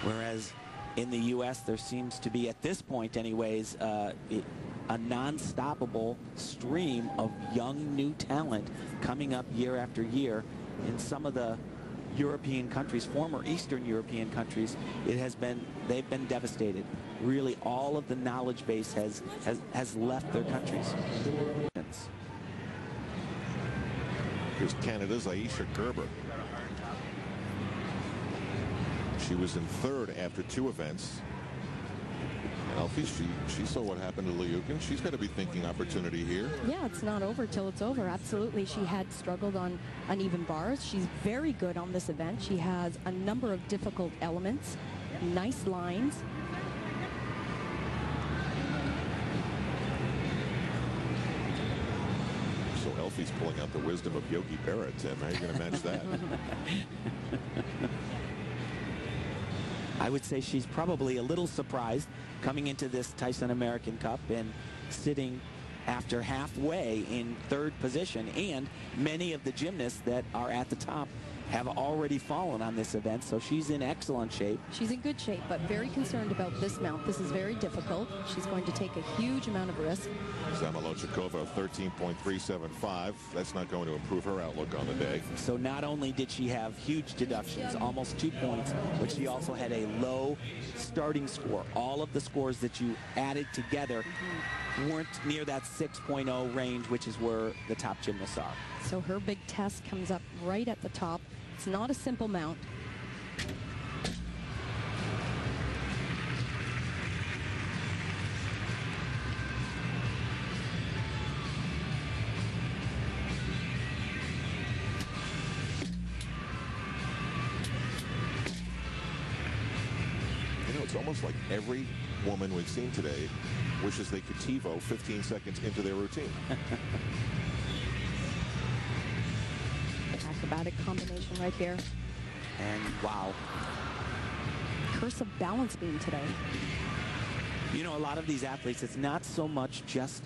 Whereas in the U.S., there seems to be, at this point anyways, a non-stoppable stream of young new talent coming up year after year. In some of the European countries, former Eastern European countries, they've been devastated. Really, all of the knowledge base has left their countries. Here's Canada's Aisha Gerber. She was in third after 2 events. And Alfie, she saw what happened to Liukin. She's got to be thinking opportunity here. Yeah, it's not over till it's over. Absolutely. She had struggled on uneven bars. She's very good on this event. She has a number of difficult elements, nice lines. So Alfie's pulling out the wisdom of Yogi Berra, Tim. How are you going to match that? I would say she's probably a little surprised coming into this Tyson American Cup and sitting after halfway in 3rd position. And many of the gymnasts that are at the top have already fallen on this event, so she's in excellent shape. She's in good shape, but very concerned about this mount. This is very difficult. She's going to take a huge amount of risk. Zamolodchikova, 13.375. That's not going to improve her outlook on the day. So not only did she have huge deductions, almost 2 points, but she also had a low starting score. All of the scores that you added together weren't near that 6.0 range, which is where the top gymnasts are. So her big test comes up right at the top. It's not a simple mount. You know, it's almost like every woman we've seen today wishes they could TiVo 15 seconds into their routine. Acrobatic combination right here. And wow. Curse of balance beam today. You know, a lot of these athletes, it's not so much just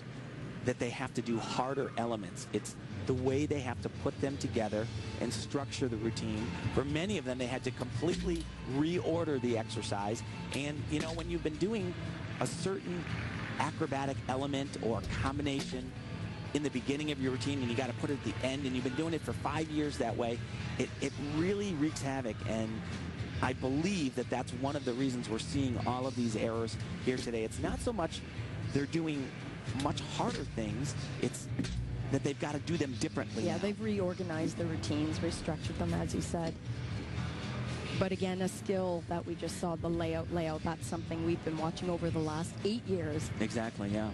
that they have to do harder elements. It's the way they have to put them together and structure the routine. For many of them, they had to completely reorder the exercise. And, you know, when you've been doing a certain acrobatic element or combination in the beginning of your routine and you got to put it at the end, and you've been doing it for 5 years that way, it really wreaks havoc. And I believe that that's one of the reasons we're seeing all of these errors here today. It's not so much they're doing much harder things, it's that they've got to do them differently. Yeah, now. they've reorganized the routines, restructured them, as you said. But again, a skill that we just saw, the layout, that's something we've been watching over the last 8 years. Exactly, yeah.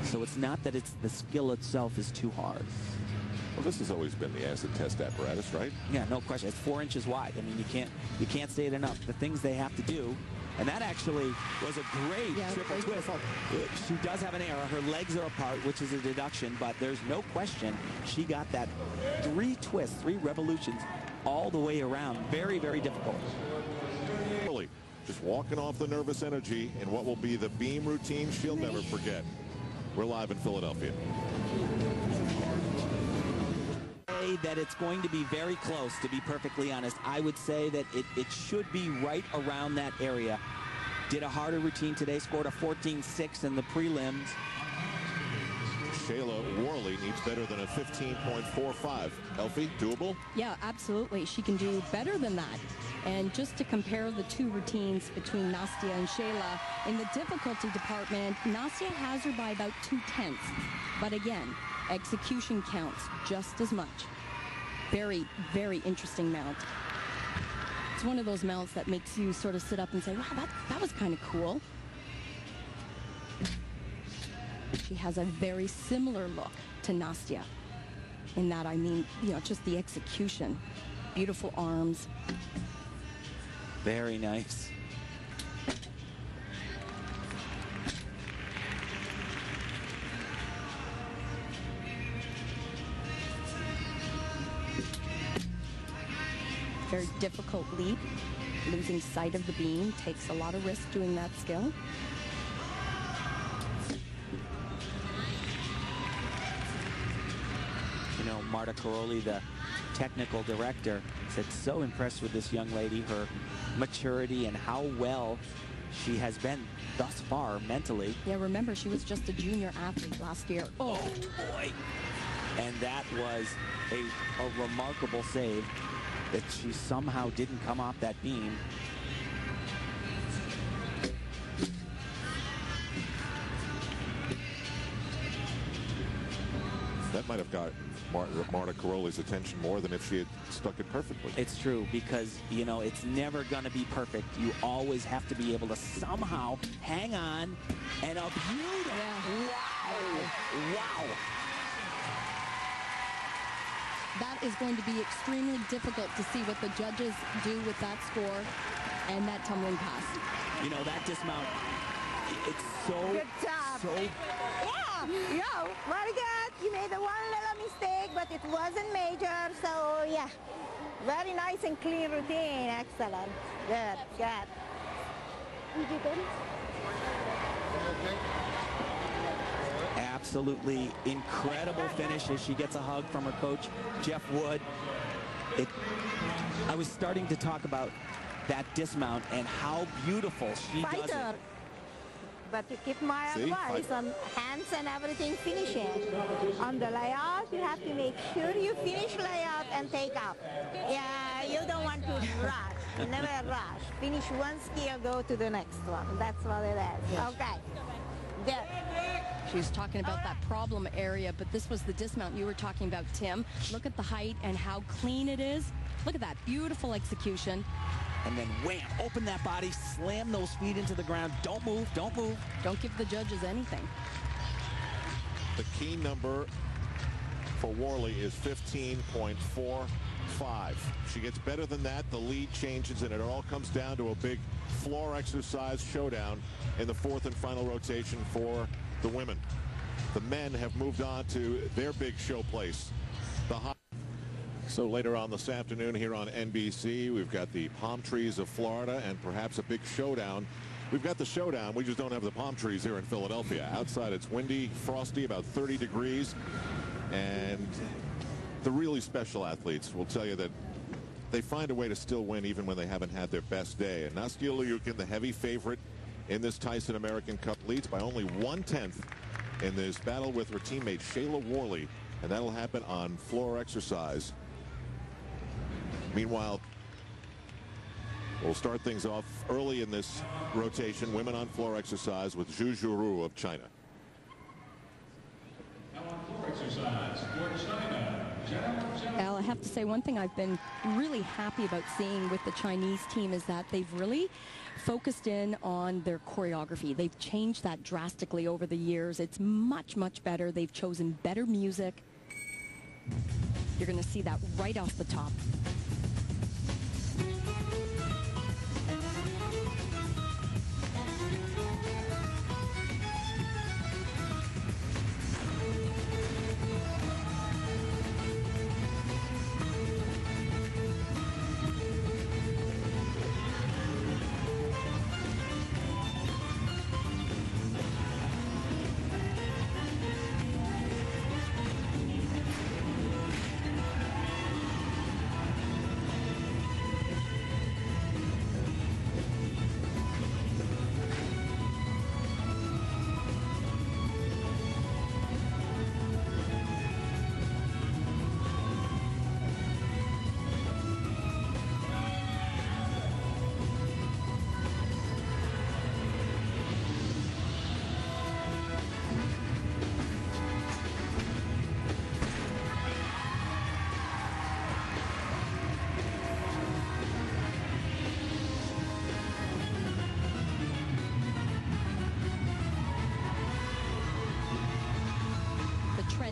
So it's not that it's the skill itself is too hard. Well, this has always been the acid test apparatus, right? Yeah, no question. It's 4 inches wide. I mean, you can't say it enough. The things they have to do. And that actually was a great triple twist. She does have an error. Her legs are apart, which is a deduction, but there's no question she got that 3 twists, 3 revolutions all the way around. Very, very difficult. Really, just walking off the nervous energy in what will be the beam routine she'll never forget. We're live in Philadelphia. That it's going to be very close, to be perfectly honest. I would say that it should be right around that area. Did a harder routine today, scored a 14.6 in the prelims. Shayla Worley needs better than a 15.45. Elfie, doable? Yeah, absolutely. She can do better than that. And just to compare the 2 routines between Nastia and Shayla, in the difficulty department, Nastia has her by about 2/10. But again, execution counts just as much. Very, very interesting mount. It's one of those mounts that makes you sort of sit up and say, wow, that was kind of cool. She has a very similar look to Nastia. In that, I mean, you know, just the execution. Beautiful arms. Very nice. Very difficult leap. Losing sight of the beam takes a lot of risk doing that skill. You know, Marta Karolyi, the technical director, said so impressed with this young lady, her maturity and how well she has been thus far mentally. Yeah, remember, she was just a junior athlete last year. Oh, boy. And that was a remarkable save that she somehow didn't come off that beam. That might have got Marta Karolyi's attention more than if she had stuck it perfectly. It's true, because, you know, it's never going to be perfect. You always have to be able to somehow hang on. And a beautiful. Yeah. Wow. Wow. That is going to be extremely difficult to see what the judges do with that score and that tumbling pass. You know, that dismount, it's so... Good job. So... Yeah, very good. You made a one little mistake, but it wasn't major, so yeah. Very nice and clean routine. Excellent. Good, good. You did good? Absolutely incredible finish as she gets a hug from her coach, Jeff Wood. I was starting to talk about that dismount and how beautiful she does it. But you keep my advice on hands and everything, finish it. On the layout, you have to make sure you finish layout and take up. Yeah, you don't want to rush. You never rush. Finish one skill, go to the next one. That's what it is. Okay. Good. She was talking about that problem area, but this was the dismount you were talking about, Tim. Look at the height and how clean it is. Look at that beautiful execution. And then wham, open that body, slam those feet into the ground. Don't move, don't move. Don't give the judges anything. The key number for Worley is 15.45. She gets better than that, the lead changes, and it all comes down to a big floor exercise showdown in the fourth and final rotation for the women. The men have moved on to their big show place. So later on this afternoon here on NBC, we've got the palm trees of Florida and perhaps a big showdown. We've got the showdown. We just don't have the palm trees here in Philadelphia. Outside it's windy, frosty, about 30 degrees. And the really special athletes will tell you that they find a way to still win even when they haven't had their best day. And Nastia Liukin, the heavy favorite in this Tyson American Cup, leads by only 1/10 in this battle with her teammate Shayla Worley. And that'll happen on floor exercise. Meanwhile, we'll start things off early in this rotation. Women on floor exercise with Zhu Zhuru of China. Al, I have to say one thing I've been really happy about seeing with the Chinese team is that they've really focused in on their choreography. They've changed that drastically over the years. It's much, much better. They've chosen better music. You're going to see that right off the top.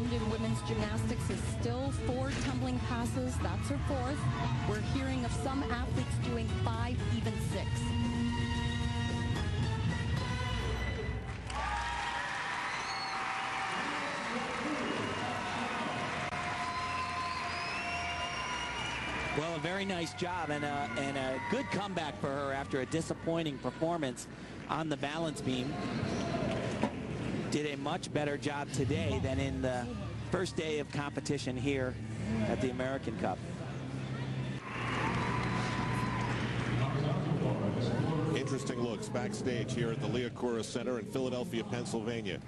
In women's gymnastics is still 4 tumbling passes. That's her 4th. We're hearing of some athletes doing 5, even 6. Well, a very nice job and a good comeback for her after a disappointing performance on the balance beam. Did a much better job today than in the first day of competition here at the American Cup. Interesting looks backstage here at the Liacouras Center in Philadelphia, Pennsylvania.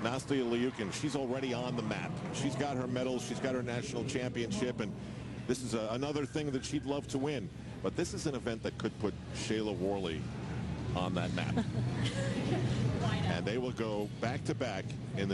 Nastia Liukin, she's already on the map. She's got her medals. She's got her national championship. And this is another thing that she'd love to win. But this is an event that could put Shayla Worley on that map. And they will go back-to-back in the